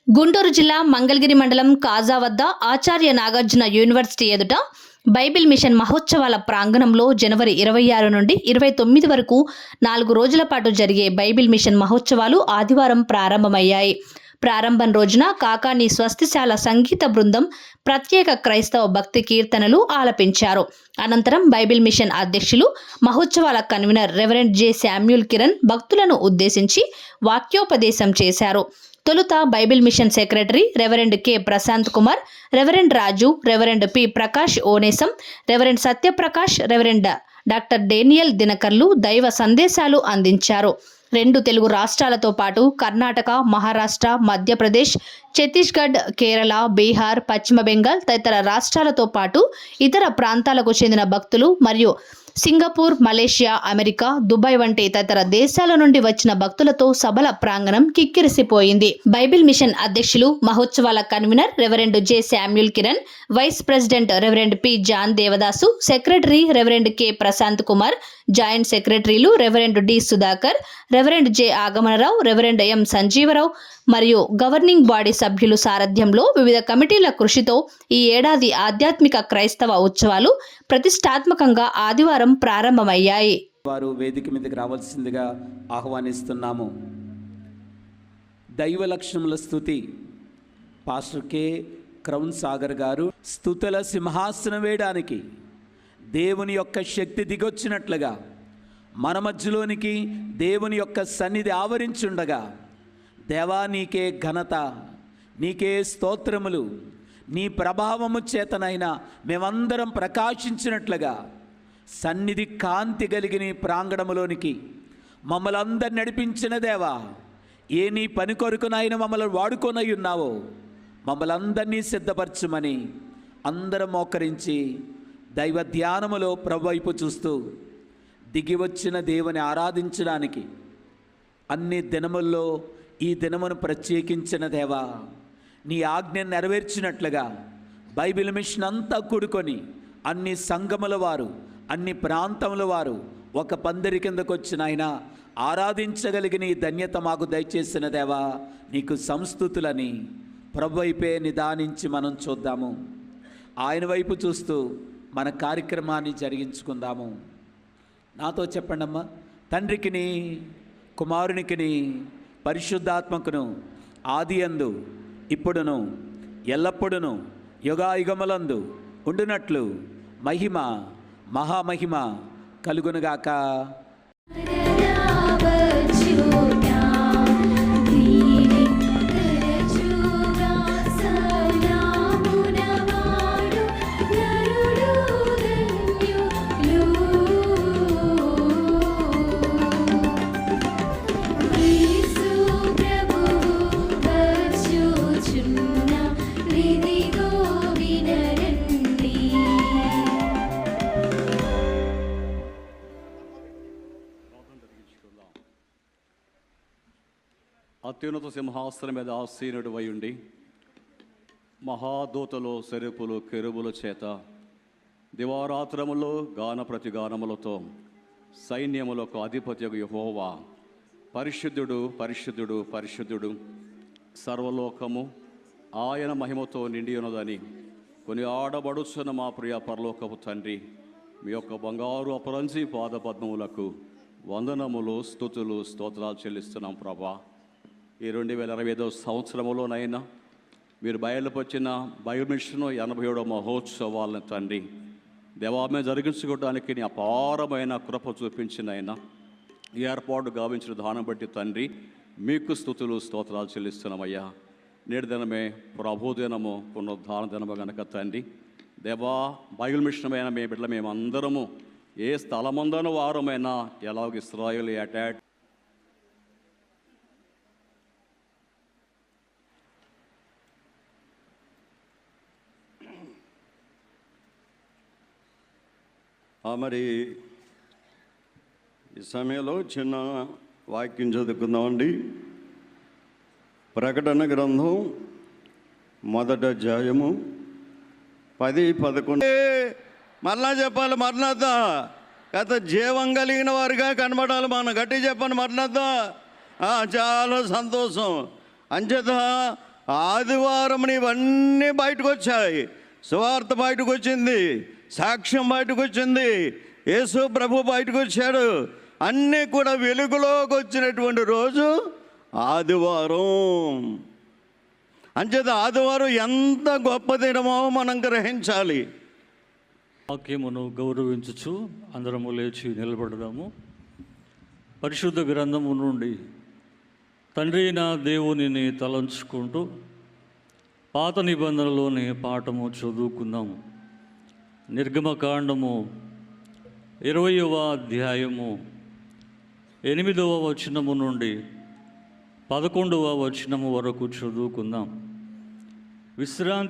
గుంటూరు జిల్లా మంగళగిరి మండలం కాజా వద్ద ఆచార్య నాగార్జున యూనివర్సిటీ ఎదుట బైబిల్ మిషన్ మహోత్సవాల ప్రాంగణంలో జనవరి 26 నుండి 29 వరకు 4 రోజుల పాటు జరిగే బైబిల్ మిషన్ మహోత్సవాలు ఆదివారం ప్రారంభమయ్యాయి. ప్రారంభం రోజున కాకాని స్వస్తిశాల సంగీత బృందం ప్రత్యేక క్రైస్తవ భక్తి కీర్తనలు ఆలపించారు. అనంతరం బైబిల్ మిషన్ అధ్యక్షులు, మహోత్సవాల convener reverend J Samuel Kiran భక్తులను ఉద్దేశించి వాక్యోపదేశం చేశారు. తొలుత Bible mission secretary reverend K Prashant Kumar, reverend Raju, reverend P Prakash Onesam, reverend Satyaprakash, reverend doctor Daniel దినకర్లు దైవ సందేశాలు అందించారు. 2 తెలుగు రాష్ట్రాలతో పాటు కర్ణాటక, మహారాష్ట్ర, మధ్యప్రదేశ్, ఛత్తీస్గఢ్, కేరళ, బీహార్, పశ్చిమ బెంగాల్ తదితర రాష్ట్రాలతో పాటు ఇతర ప్రాంతాలకు చెందిన భక్తులు మరియు సింగపూర్, మలేషియా, అమెరికా, దుబాయ్ వంటి తదితర దేశాల నుండి వచ్చిన భక్తులతో సభల ప్రాంగణం కిక్కిరిసిపోయింది. బైబిల్ మిషన్ అధ్యక్షులు, మహోత్సవాల convener reverend J Samuel Kiran, vice president reverend P John Devadasu, secretary reverend K Prashant Kumar, joint సెక్రటరీలు reverend D Sudhakar, reverend J Agamanarao, reverend M Sanjeevarao మరియు గవర్నింగ్ బాడీ సభ్యులు సారథ్యంలో వివిధ కమిటీల కృషితో ఈ ఏడాది ఆధ్యాత్మిక క్రైస్తవ ఉత్సవాలు ప్రతిష్టాత్మకంగా ఆదివారం ప్రారంభమయ్యాయి. వారు వేదిక మీదకి రావాల్సిందిగా ఆహ్వానిస్తున్నాము. దైవ లక్షణముల స్తుతి పాస్టర్ కె క్రౌన్ సాగర్ గారు స్తుతుల సింహాసనం వేయడానికి దేవుని యొక్క శక్తి దిగొచ్చినట్లుగా మన మధ్యలోనికి దేవుని యొక్క సన్నిధి ఆవరించుండగా, దేవా నీకే ఘనత, నీకే స్తోత్రములు, నీ ప్రభావము చేతనైనా మేమందరం ప్రకాశించినట్లుగా సన్నిధి కాంతి కలిగిన ప్రాంగణములోనికి మమ్మల్ని అందరు నడిపించిన దేవా, ఏ నీ పని కొరకునైనా మమ్మల్ని వాడుకొనై ఉన్నావో మమ్మల్ని అందరినీ సిద్ధపరచమని అందరం మోకరించి దైవ ధ్యానములో ప్రభు వైపు చూస్తూ దిగి వచ్చిన దేవుని ఆరాధించడానికి అన్ని దినముల్లో ఈ దినమును ప్రత్యేకించిన దేవా, నీ ఆజ్ఞను నెరవేర్చినట్లుగా బైబిల్ మిషన్ అంతా కూడుకొని అన్ని సంఘముల వారు, అన్ని ప్రాంతముల వారు ఒక పందిరి కిందకు వచ్చిన ఆయన ఆరాధించగలిగిన ఈ ధన్యత మాకు దయచేసిన దేవా, నీకు సంస్తుతులని ప్రభు వైపే నిదానించి మనం చూద్దాము. ఆయన వైపు చూస్తూ మన కార్యక్రమాన్ని జరిగించుకుందాము. నాతో చెప్పండి అమ్మా. తండ్రికిని, కుమారునికిని, పరిశుద్ధాత్మకును ఆది యందు ఇప్పుడును ఎల్లప్పుడును యుగాయుగములందు ఉండునట్లు మహిమ మహామహిమ కలుగునుగాక. అత్యున్నత సింహాసనం మీద ఆసీనుడు అయ్యుండి మహాదూతలు, సెరుపులు, కెరుబుల చేత దివారాత్రములో గాన ప్రతిగానములతో సైన్యములకు అధిపత్యగు యెహోవా పరిశుద్ధుడు, పరిశుద్ధుడు, పరిశుద్ధుడు, సర్వలోకము ఆయన మహిమతో నిండి ఉన్నదని కొని ఆడబడుచున్న మా ప్రియ పరలోకపు తండ్రి, మీ యొక్క బంగారు అపరంజి పాదపద్మములకు వందనములు, స్తుతులు, స్తోత్రాలు చెల్లిస్తున్నాం ప్రభా. ఈ 2025 సంవత్సరములోనైనా మీరు బయలుపరిచిన బైబిల్ మిషన్ 87వ మహోత్సవాలను తండ్రి దేవా మేము జరిగించుకోవడానికి నీ అపారమైన కృప చూపించిన ఆయన ఏర్పాటు గావించిన దానం బట్టి తండ్రి మీకు స్తుతులు, స్తోత్రాలు చెల్లిస్తున్నామయ్యా. నేడు దినమే ప్రభు దినము, పునరుద్ధాన దినము గనక తండ్రి దేవా బైబిల్ మిషన్ అయినా మీ బిడ్డల మేమందరము ఏ స్థలమందన వారమైనా ఎలాగ ఇశ్రాయేలు అటాక్ మరి ఈ సమయంలో చిన్న వాక్యం చదువుకుందామండి. ప్రకటన గ్రంథం 1వ అధ్యాయము 10-11. మరలా చెప్పాలి, మరణద్దా గత జీవం కలిగిన వారిగా కనబడాలి. మనం గట్టి చెప్పండి, మరణద్దా. చాలా సంతోషం. అంచేత ఆదివారం ఇవన్నీ బయటకు వచ్చాయి. సువార్త బయటకు వచ్చింది, సాక్ష్యం బయటకు వచ్చింది, యేసు ప్రభు బయటకు వచ్చాడు. అన్నీ కూడా వెలుగులోకి వచ్చినటువంటి రోజు ఆదివారం. అంచేత ఆదివారం ఎంత గొప్ప దినమో మనం గ్రహించాలి. వాక్యమును గౌరవించుచు అందరము లేచి నిలబడదాము. పరిశుద్ధ గ్రంథము నుండి తండ్రి అయిన దేవునిని తలంచుకుంటూ పాత నిబంధనలోని పాఠము చదువుకుందాము. నిర్గమకాండము 20వ అధ్యాయము 8వ వచనము నుండి 11వ వచనము వరకు చదువుకుందాం. విశ్రాంతి